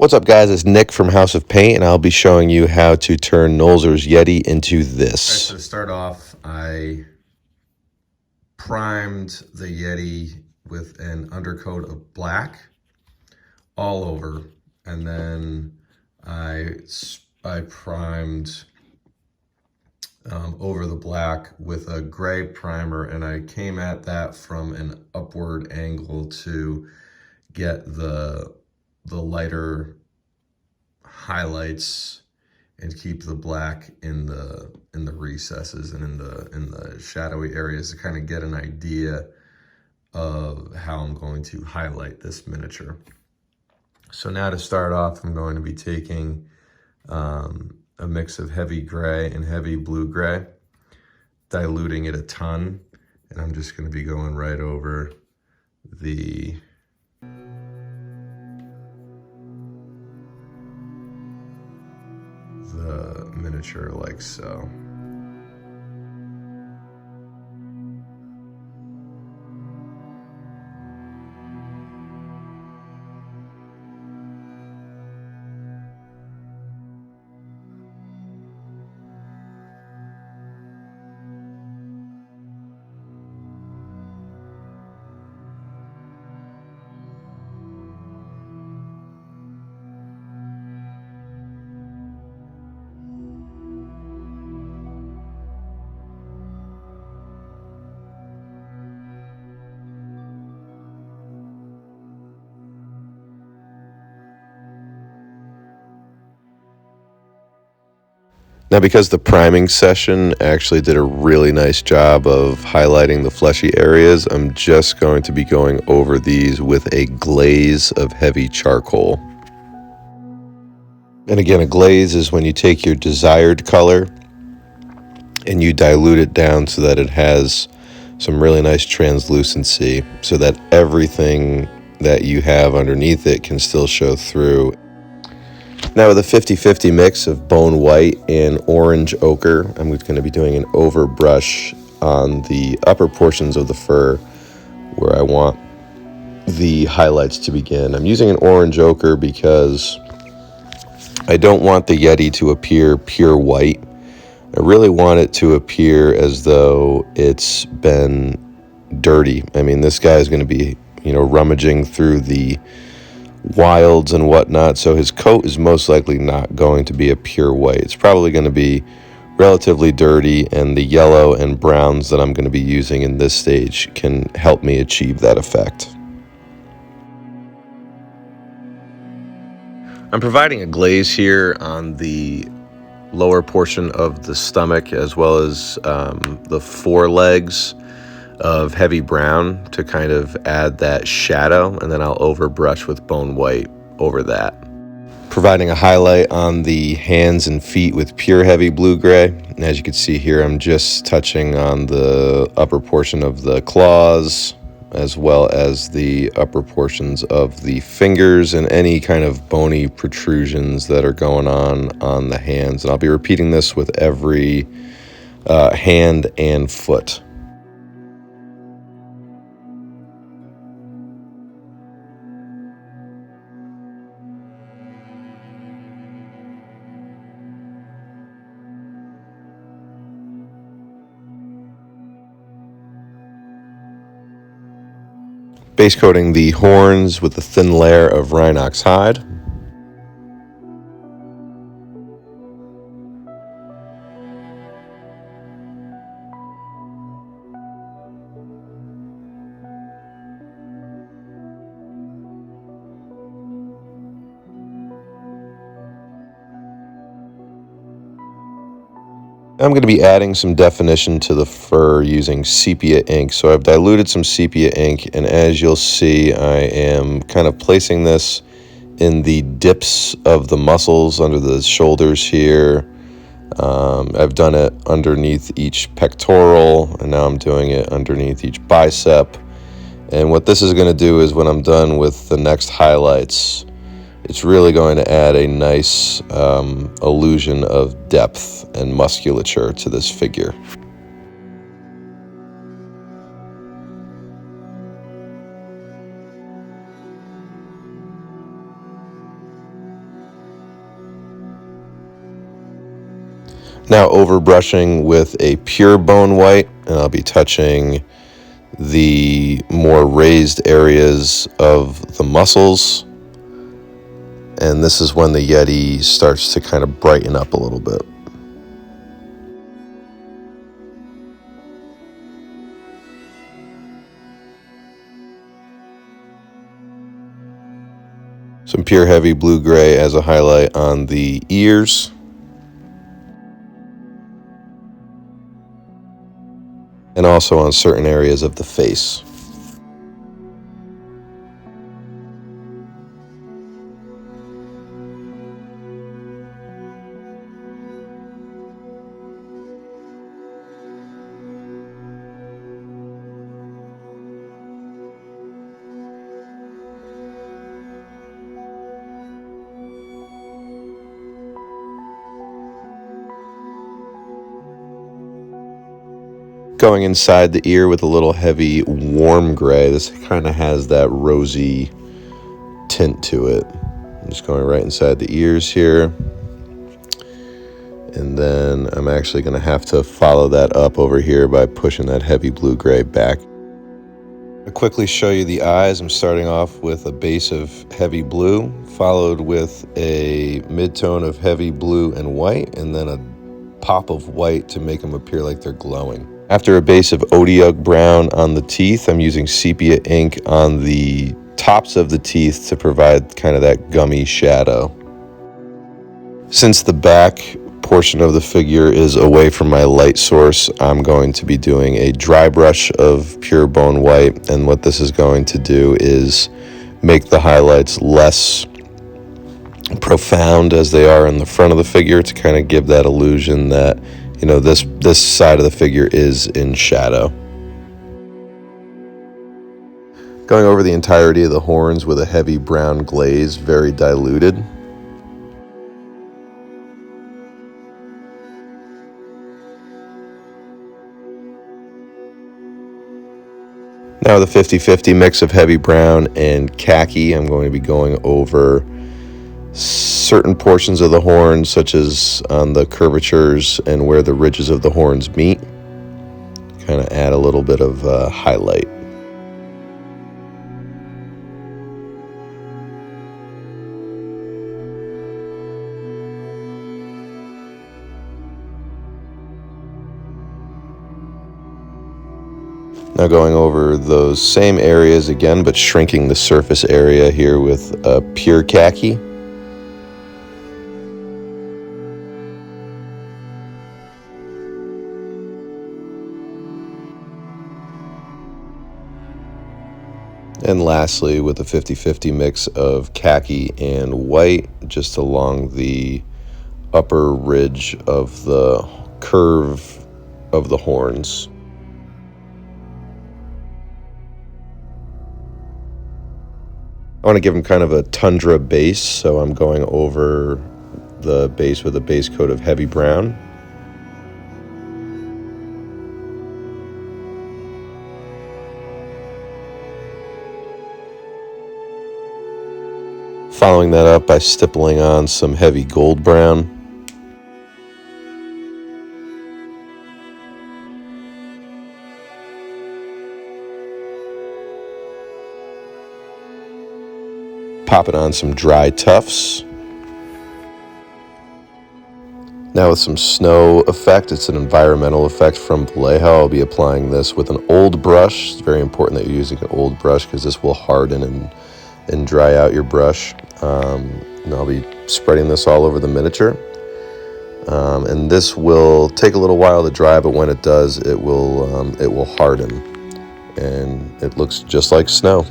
What's up, guys? It's Nick from House of Paint, and I'll be showing you how to turn Nolzurs Yeti into this. All right, so to start off, I primed the Yeti with an undercoat of black all over, and then I primed over the black with a gray primer, and I came at that from an upward angle to get the lighter highlights and keep the black in the recesses and in the shadowy areas to kind of get an idea of how I'm going to highlight this miniature. So now to start off, I'm going to be taking a mix of heavy gray and heavy blue gray, diluting it a ton, and I'm just going to be going right over the miniature like so. Now, because the priming session actually did a really nice job of highlighting the fleshy areas, I'm just going to be going over these with a glaze of heavy charcoal. And again, a glaze is when you take your desired color and you dilute it down so that it has some really nice translucency, so that everything that you have underneath it can still show through. Now, with a 50-50 mix of bone white and orange ochre, I'm going to be doing an overbrush on the upper portions of the fur where I want the highlights to begin. I'm using an orange ochre because I don't want the Yeti to appear pure white. I really want it to appear as though it's been dirty. I mean, this guy is going to be, rummaging through the wilds and whatnot, so his coat is most likely not going to be a pure white. It's probably going to be relatively dirty, and the yellow and browns that I'm going to be using in this stage can help me achieve that effect. I'm providing a glaze here on the lower portion of the stomach, as well as the forelegs of heavy brown to kind of add that shadow, and then I'll overbrush with bone white over that. Providing a highlight on the hands and feet with pure heavy blue gray. And as you can see here, I'm just touching on the upper portion of the claws, as well as the upper portions of the fingers and any kind of bony protrusions that are going on the hands. And I'll be repeating this with every hand and foot. Base coating the horns with a thin layer of Rhinox hide. I'm going to be adding some definition to the fur using Sepia Ink. So I've diluted some Sepia Ink, and as you'll see, I am kind of placing this in the dips of the muscles under the shoulders here. I've done it underneath each pectoral, and now I'm doing it underneath each bicep. And what this is going to do is when I'm done with the next highlights, it's really going to add a nice illusion of depth and musculature to this figure. Now overbrushing with a pure bone white, and I'll be touching the more raised areas of the muscles. And this is when the Yeti starts to kind of brighten up a little bit. Some pure heavy blue-gray as a highlight on the ears. And also on certain areas of the face. Going inside the ear with a little heavy warm gray. This kind of has that rosy tint to it. I'm just going right inside the ears here. And then I'm actually going to have to follow that up over here by pushing that heavy blue-gray back. I'll quickly show you the eyes. I'm starting off with a base of heavy blue, followed with a mid-tone of heavy blue and white, and then a pop of white to make them appear like they're glowing. After a base of Otyugh brown on the teeth, I'm using Sepia Ink on the tops of the teeth to provide kind of that gummy shadow. Since the back portion of the figure is away from my light source, I'm going to be doing a dry brush of pure bone white, and what this is going to do is make the highlights less profound as they are in the front of the figure, to kind of give that illusion that, you know, this side of the figure is in shadow. Going over the entirety of the horns with a heavy brown glaze, very diluted. Now with a 50-50 mix of heavy brown and khaki, I'm going to be going over certain portions of the horn, such as on the curvatures and where the ridges of the horns meet. Kind of add a little bit of highlight. Now going over those same areas again, but shrinking the surface area here with pure khaki. And lastly, with a 50-50 mix of khaki and white, just along the upper ridge of the curve of the horns. I want to give them kind of a tundra base, so I'm going over the base with a base coat of heavy brown. Following that up by stippling on some heavy Goldbrown. Popping on some dry tufts. Now with some snow effect, it's an environmental effect from Vallejo. I'll be applying this with an old brush. It's very important that you're using an old brush because this will harden and dry out your brush. And I'll be spreading this all over the miniature. And this will take a little while to dry, but when it does, it will harden. And it looks just like snow.